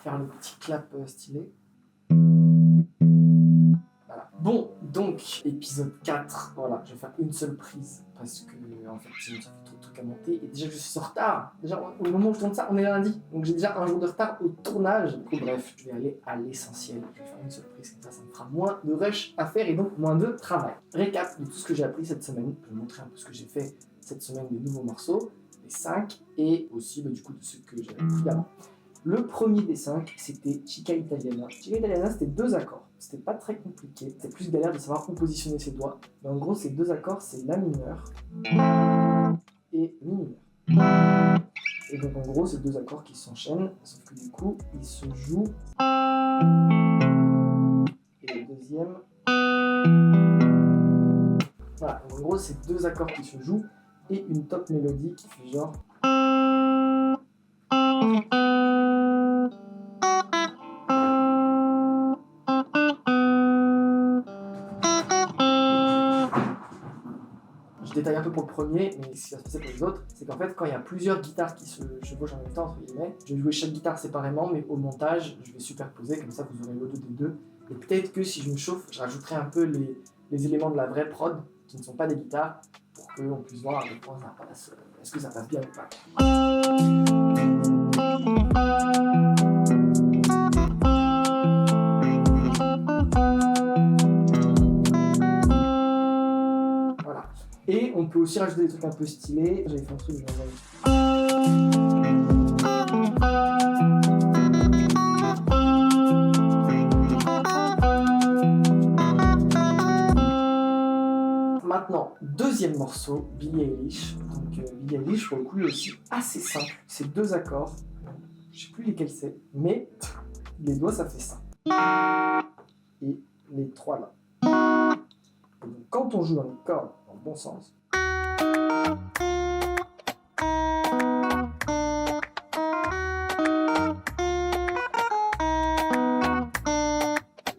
faire le petit clap stylé. Voilà. Bon, donc, épisode 4, voilà, je vais faire une seule prise parce que, en fait, sinon ça fait trop de trucs à monter. Et déjà, je suis en retard. Déjà, au moment où je tourne ça, on est lundi. Donc, j'ai déjà un jour de retard au tournage. Du coup, bref, je vais aller à l'essentiel. Je vais faire une seule prise, comme ça me fera moins de rush à faire et donc moins de travail. Récap de tout ce que j'ai appris cette semaine. Je vais vous montrer un peu ce que j'ai fait cette semaine des nouveaux morceaux, les 5, et aussi, du coup, de ce que j'avais appris avant. Le premier des 5, c'était Chica Italiana. Chica Italiana, c'était 2 accords. C'était pas très compliqué. C'était plus galère de savoir où positionner ses doigts. Mais en gros, ces 2 accords, c'est La mineur et Mi mineur. Et donc, en gros, c'est 2 accords qui s'enchaînent, sauf que du coup, ils se jouent. Et le deuxième. Voilà, donc en gros, c'est 2 accords qui se jouent et une top mélodie qui fait genre. Je détaille un peu pour le premier, mais ce qui va se passer pour les autres, c'est qu'en fait, quand il y a plusieurs guitares qui se chevauchent en même temps, entre guillemets, je vais jouer chaque guitare séparément, mais au montage, je vais superposer, comme ça vous aurez l'audio des deux. Et peut-être que si je me chauffe, je rajouterai un peu les éléments de la vraie prod, qui ne sont pas des guitares, pour qu'on puisse voir à quel point ça passe, est-ce que ça passe bien ou pas. Et on peut aussi rajouter des trucs un peu stylés. J'avais fait un truc, Maintenant, deuxième morceau, Billie Eilish. Donc Billie Eilish, pour le coup, est aussi assez simple. C'est 2 accords. Je sais plus lesquels c'est, mais les doigts, ça fait ça. Et les 3 là. Et donc, quand on joue dans les cordes dans le bon sens,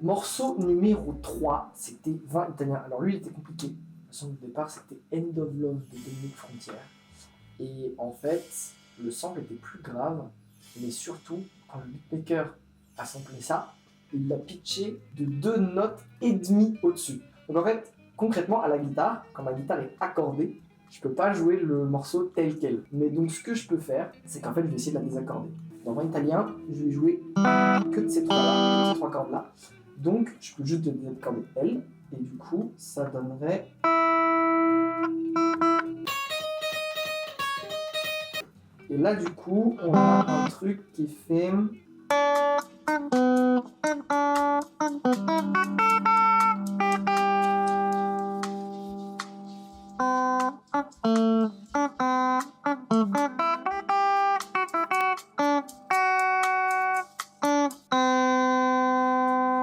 morceau numéro 3, c'était 20 italien. Alors lui, il était compliqué. Son de départ, c'était End of Love de Dominique Frontière. Et en fait, le sample était plus grave, mais surtout, quand le beatmaker a samplé ça, il l'a pitché de 2 notes et demie au-dessus. Donc en fait, concrètement, à la guitare, quand ma guitare est accordée, je peux pas jouer le morceau tel quel. Mais donc ce que je peux faire, c'est qu'en fait, je vais essayer de la désaccorder. Dans 20 italien, je vais jouer que de ces 3 cordes-là. Donc, je peux juste désaccorder L, et du coup, ça donnerait. Et là, du coup, on a un truc qui fait.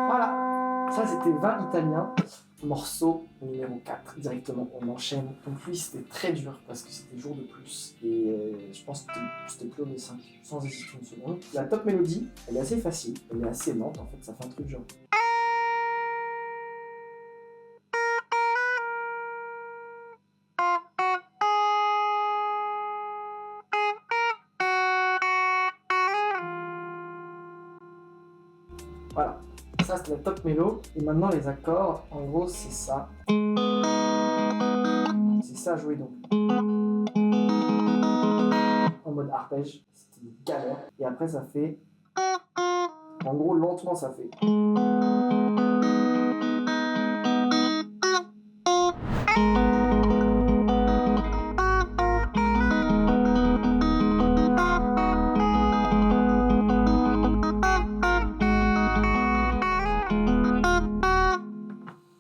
Voilà, ça c'était 20 italien. Morceau numéro 4, directement, on enchaîne. Donc lui, c'était très dur parce que c'était jour de plus. Et je pense que c'était plus haut des 5, sans hésiter une seconde. La top mélodie, elle est assez facile, elle est assez lente en fait, ça fait un truc genre. Voilà, ça c'était la top mélo. Et maintenant les accords, en gros c'est ça. C'est ça joué donc. En mode arpège, c'était une galère. Et après ça fait. En gros lentement ça fait.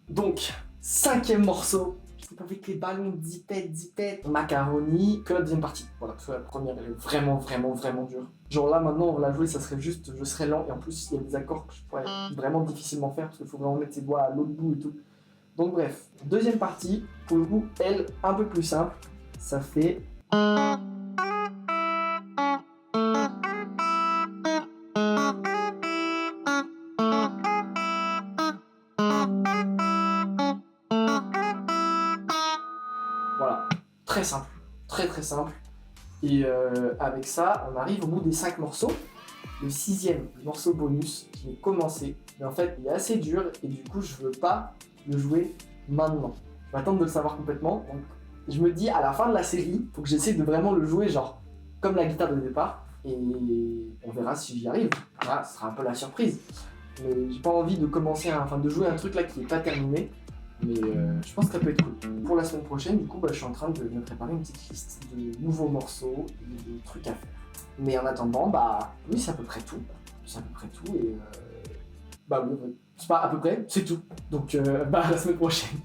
Donc, 5e morceau. Je sais pas, avec les ballons, zipette, macaroni, que la deuxième partie. Voilà, parce que la première elle est vraiment dure. Genre là maintenant on va la jouer, ça serait juste, je serais lent, et en plus il y a des accords que je pourrais vraiment difficilement faire parce qu'il faut vraiment mettre ses doigts à l'autre bout et tout. Donc bref, deuxième partie, pour le coup, elle, un peu plus simple, ça fait. Voilà, très simple, très simple. Et avec ça, on arrive au bout des 5 morceaux. Le 6e morceau bonus, je l'ai commencé, mais en fait il est assez dur et du coup je veux pas le jouer maintenant. Je vais attendre de le savoir complètement, donc je me dis à la fin de la série, faut que j'essaie de vraiment le jouer genre comme la guitare de départ et on verra si j'y arrive. Voilà, ce sera un peu la surprise. Mais j'ai pas envie de commencer, de jouer un truc là qui est pas terminé. Mais je pense que ça peut être cool. Pour la semaine prochaine, du coup, je suis en train de me préparer une petite liste de nouveaux morceaux et de trucs à faire. Mais en attendant, oui, c'est à peu près tout. C'est à peu près tout et oui, c'est pas à peu près, c'est tout. Donc, à la semaine prochaine.